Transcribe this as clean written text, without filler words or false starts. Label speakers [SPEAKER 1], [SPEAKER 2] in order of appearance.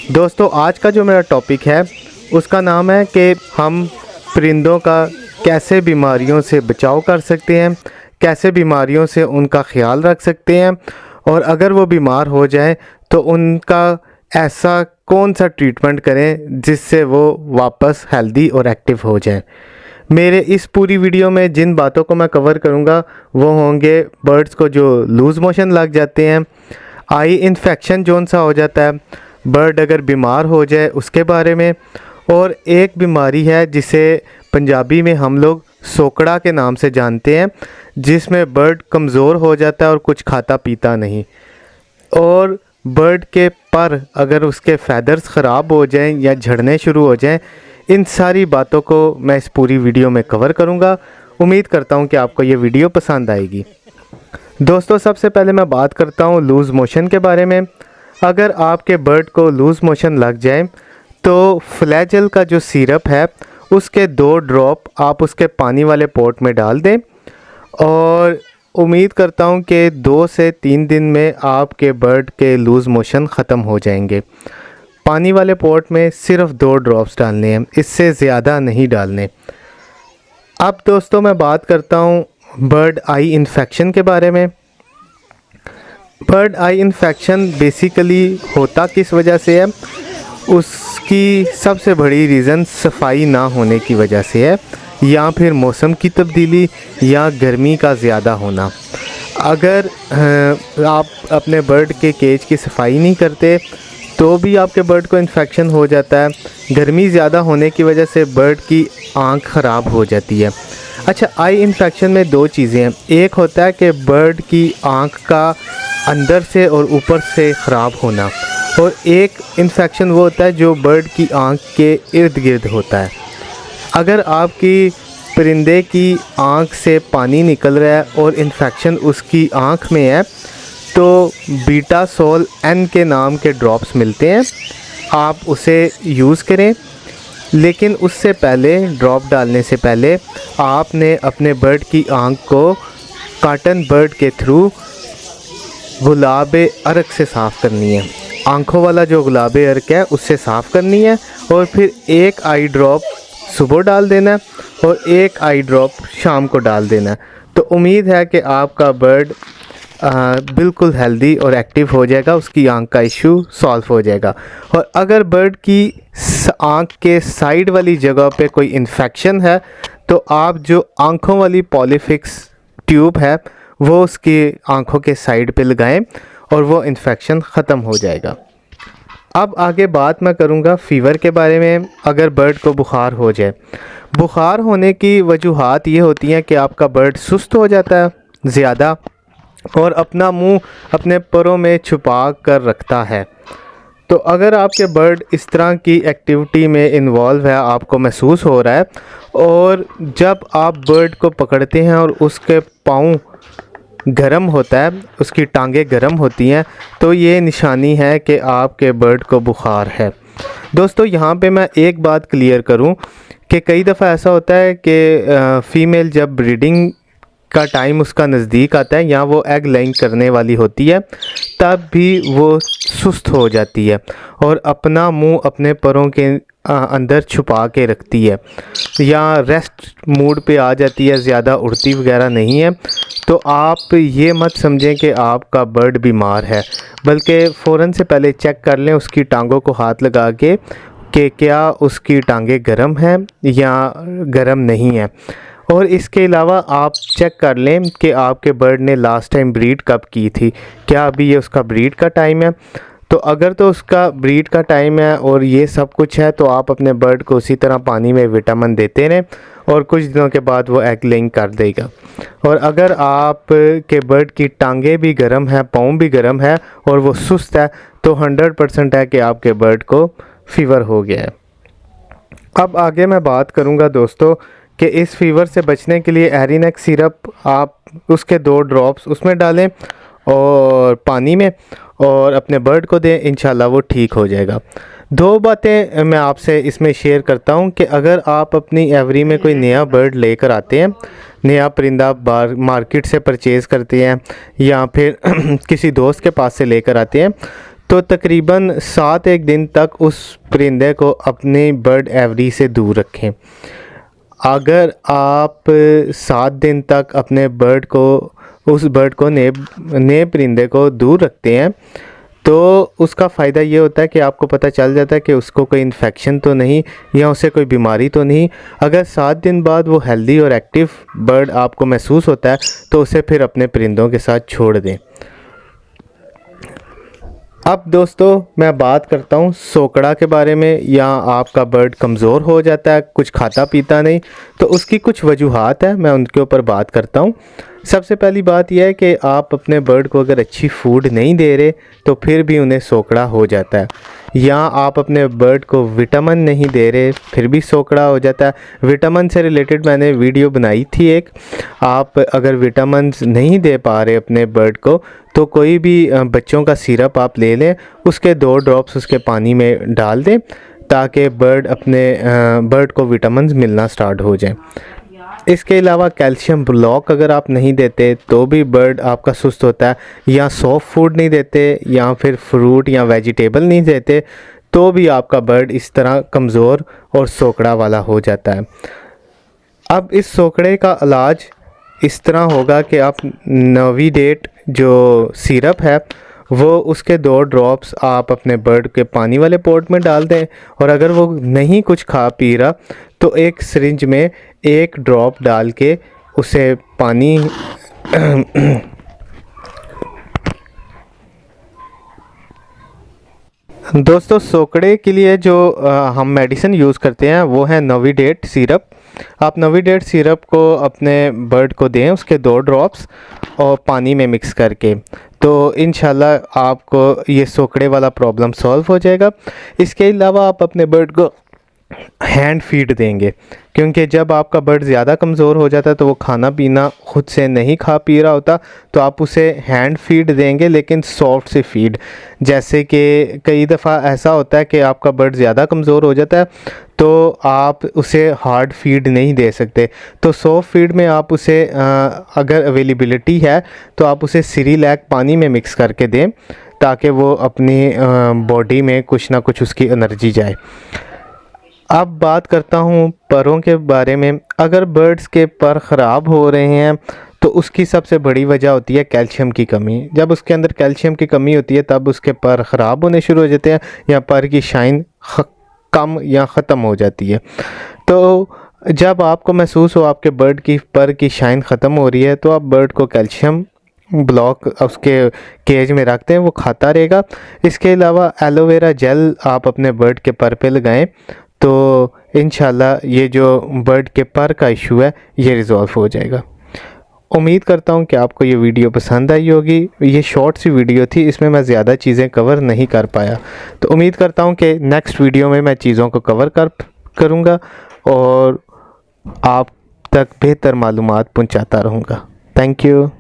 [SPEAKER 1] दोस्तों आज का जो मेरा टॉपिक है उसका नाम है कि हम परिंदों का कैसे बीमारियों से बचाव कर सकते हैं, कैसे बीमारियों से उनका ख्याल रख सकते हैं और अगर वो बीमार हो जाए तो उनका ऐसा कौन सा ट्रीटमेंट करें जिससे वो वापस हेल्दी और एक्टिव हो जाए। मेरे इस पूरी वीडियो में जिन बातों को मैं कवर करूँगा वो होंगे बर्ड्स को जो लूज़ मोशन लग जाते हैं, आई इन्फेक्शन जौन सा हो जाता है, बर्ड अगर बीमार हो जाए उसके बारे में, और एक बीमारी है जिसे पंजाबी में हम लोग सोकड़ा के नाम से जानते हैं, जिसमें बर्ड कमज़ोर हो जाता है और कुछ खाता पीता नहीं, और बर्ड के पर अगर उसके फैदर्स ख़राब हो जाएं या झड़ने शुरू हो जाएं। इन सारी बातों को मैं इस पूरी वीडियो में कवर करूंगा। उम्मीद करता हूं कि आपको ये वीडियो पसंद आएगी। दोस्तों सबसे पहले मैं बात करता हूं लूज़ मोशन के बारे में। अगर आपके बर्ड को लूज़ मोशन लग जाए तो फ्लैजेल का जो सिरप है उसके 2 ड्रॉप आप उसके पानी वाले पॉट में डाल दें और उम्मीद करता हूं कि 2 से 3 दिन में आपके बर्ड के लूज़ मोशन ख़त्म हो जाएंगे। पानी वाले पॉट में सिर्फ 2 ड्रॉप्स डालने हैं, इससे ज़्यादा नहीं डालने। अब दोस्तों मैं बात करता हूं बर्ड आई इन्फेक्शन के बारे में। बर्ड आई इन्फेक्शन बेसिकली होता किस वजह से है, उसकी सबसे बड़ी रीज़न सफाई ना होने की वजह से है, या फिर मौसम की तब्दीली या गर्मी का ज़्यादा होना। अगर आप अपने बर्ड के केज की सफाई नहीं करते तो भी आपके बर्ड को इन्फेक्शन हो जाता है। गर्मी ज़्यादा होने की वजह से बर्ड की आँख ख़राब हो जाती है। अच्छा, आई इन्फेक्शन में 2 चीज़ें हैं। एक होता है कि बर्ड की आँख का अंदर से और ऊपर से ख़राब होना, और एक इन्फेक्शन वो होता है जो बर्ड की आँख के इर्द गिर्द होता है। अगर आपकी परिंदे की आँख से पानी निकल रहा है और इन्फेक्शन उसकी आँख में है तो बीटासोल N के नाम के ड्रॉप्स मिलते हैं, आप उसे यूज़ करें। लेकिन उससे पहले, ड्रॉप डालने से पहले आपने अपने बर्ड की आँख को कॉटन बर्ड के थ्रू गुलाब अर्क से साफ़ करनी है। आँखों वाला जो गुलाब अर्क है उससे साफ़ करनी है, और फिर 1 आई ड्रॉप सुबह डाल देना है और 1 आई ड्रॉप शाम को डाल देना है। तो उम्मीद है कि आपका बर्ड बिल्कुल हेल्दी और एक्टिव हो जाएगा, उसकी आँख का इशू सॉल्व हो जाएगा। और अगर बर्ड की आँख के साइड वाली जगह पे कोई इन्फेक्शन है तो आप जो आँखों वाली पॉलीफिक्स ट्यूब है वो उसकी आँखों के साइड पे लगाएं और वो इन्फेक्शन ख़त्म हो जाएगा। अब आगे बात मैं करूँगा फ़ीवर के बारे में। अगर बर्ड को बुखार हो जाए, बुखार होने की वजूहात ये होती हैं कि आपका बर्ड सुस्त हो जाता है ज़्यादा और अपना मुंह अपने परों में छुपा कर रखता है। तो अगर आपके बर्ड इस तरह की एक्टिविटी में इन्वॉल्व है, आपको महसूस हो रहा है, और जब आप बर्ड को पकड़ते हैं और उसके पाँव गर्म होता है, उसकी टांगें गर्म होती हैं, तो ये निशानी है कि आपके बर्ड को बुखार है। दोस्तों यहाँ पे मैं एक बात क्लियर करूँ कि कई दफ़ा ऐसा होता है कि फ़ीमेल जब ब्रीडिंग का टाइम उसका नज़दीक आता है या वो एग लाइंग करने वाली होती है तब भी वो सुस्त हो जाती है और अपना मुंह अपने परों के अंदर छुपा के रखती है या रेस्ट मूड पे आ जाती है, ज़्यादा उड़ती वगैरह नहीं है। तो आप ये मत समझें कि आपका बर्ड बीमार है, बल्कि फ़ौरन से पहले चेक कर लें उसकी टांगों को हाथ लगा के कि क्या उसकी टांगें गर्म हैं या गर्म नहीं है। और इसके अलावा आप चेक कर लें कि आपके बर्ड ने लास्ट टाइम ब्रीड कब की थी, क्या अभी ये उसका ब्रीड का टाइम है। तो अगर तो उसका ब्रीड का टाइम है और ये सब कुछ है तो आप अपने बर्ड को उसी तरह पानी में विटामिन देते रहें और कुछ दिनों के बाद वो एग लेइंग कर देगा। और अगर आप के बर्ड की टांगें भी गर्म है, पाँव भी गर्म है और वो सुस्त है तो 100% है कि आपके बर्ड को फ़ीवर हो गया है। अब आगे मैं बात करूँगा दोस्तों कि इस फ़ीवर से बचने के लिए एरिनेक्स सिरप आप उसके 2 ड्रॉप्स उसमें डालें और पानी में और अपने बर्ड को दें, इंशाल्लाह वो ठीक हो जाएगा। 2 बातें मैं आपसे इसमें शेयर करता हूं कि अगर आप अपनी एवरी में कोई नया बर्ड लेकर आते हैं, नया परिंदा मार्केट से परचेज़ करते हैं या फिर किसी दोस्त के पास से लेकर आते हैं, तो तकरीबन 7 दिन तक उस परिंदे को अपने बर्ड एवरी से दूर रखें। अगर आप 7 दिन तक अपने उस बर्ड को नए परिंदे को दूर रखते हैं तो उसका फ़ायदा ये होता है कि आपको पता चल जाता है कि उसको कोई इन्फेक्शन तो नहीं या उसे कोई बीमारी तो नहीं। अगर 7 दिन बाद वो हेल्दी और एक्टिव बर्ड आपको महसूस होता है तो उसे फिर अपने परिंदों के साथ छोड़ दें। अब दोस्तों मैं बात करता हूँ सोकड़ा के बारे में। या आपका बर्ड कमज़ोर हो जाता है, कुछ खाता पीता नहीं, तो उसकी कुछ वजूहात है, मैं उनके ऊपर बात करता हूँ। सबसे पहली बात यह है कि आप अपने बर्ड को अगर अच्छी फूड नहीं दे रहे तो फिर भी उन्हें सोकड़ा हो जाता है। या आप अपने बर्ड को विटामिन नहीं दे रहे फिर भी सोकड़ा हो जाता है। विटामिन से रिलेटेड मैंने वीडियो बनाई थी एक। आप अगर विटामिन नहीं दे पा रहे अपने बर्ड को तो कोई भी बच्चों का सिरप आप ले लें, उसके 2 ड्रॉप्स उसके पानी में डाल दें ताकि बर्ड को विटामिन मिलना स्टार्ट हो जाए। इसके अलावा कैल्शियम ब्लॉक अगर आप नहीं देते तो भी बर्ड आपका सुस्त होता है, या सॉफ्ट फूड नहीं देते या फिर फ्रूट या वेजिटेबल नहीं देते तो भी आपका बर्ड इस तरह कमज़ोर और सोकड़ा वाला हो जाता है। अब इस सोकड़े का इलाज इस तरह होगा कि आप नोविडेट जो सिरप है वो उसके 2 ड्रॉप्स आप अपने बर्ड के पानी वाले पॉट में डाल दें, और अगर वो नहीं कुछ खा पी रहा तो एक सिरिंज में 1 ड्रॉप डाल के उसे पानी दोस्तों सोकड़े के लिए जो हम मेडिसिन यूज़ करते हैं वो है नोविडेट सिरप। आप नोविडेट सिरप को अपने बर्ड को दें, उसके 2 ड्रॉप्स और पानी में मिक्स करके, तो इंशाल्लाह आपको ये सोकड़े वाला प्रॉब्लम सॉल्व हो जाएगा। इसके अलावा आप अपने बर्ड को हैंड फीड देंगे, क्योंकि जब आपका बर्ड ज़्यादा कमज़ोर हो जाता है तो वो खाना पीना खुद से नहीं खा पी रहा होता, तो आप उसे हैंड फीड देंगे, लेकिन सॉफ्ट से फीड। जैसे कि कई दफ़ा ऐसा होता है कि आपका बर्ड ज़्यादा कमज़ोर हो जाता है तो आप उसे हार्ड फीड नहीं दे सकते, तो सॉफ्ट फीड में आप उसे अगर अवेलेबिलिटी है तो आप उसे सिरिलैक पानी में मिक्स करके दें ताकि वो अपनी बॉडी में कुछ ना कुछ उसकी एनर्जी जाए। अब बात करता हूँ परों के बारे में। अगर बर्ड्स के पर ख़राब हो रहे हैं तो उसकी सबसे बड़ी वजह होती है कैल्शियम की कमी। जब उसके अंदर कैल्शियम की कमी होती है तब उसके पर ख़राब होने शुरू हो जाते हैं या पर की शाइन कम या ख़त्म हो जाती है। तो जब आपको महसूस हो आपके बर्ड की पर की शाइन ख़त्म हो रही है तो आप बर्ड को कैल्शियम ब्लॉक उसके केज में रखते हैं, वो खाता रहेगा। इसके अलावा एलोवेरा जेल आप अपने बर्ड के पर पे लगाएं तो इंशाल्लाह ये जो बर्ड के पर का इशू है ये रिज़ॉल्व हो जाएगा। उम्मीद करता हूँ कि आपको ये वीडियो पसंद आई होगी। ये शॉर्ट सी वीडियो थी, इसमें मैं ज़्यादा चीज़ें कवर नहीं कर पाया, तो उम्मीद करता हूँ कि नेक्स्ट वीडियो में मैं चीज़ों को कवर करूँगा और आप तक बेहतर मालूमात पहुँचाता रहूँगा। Thank you.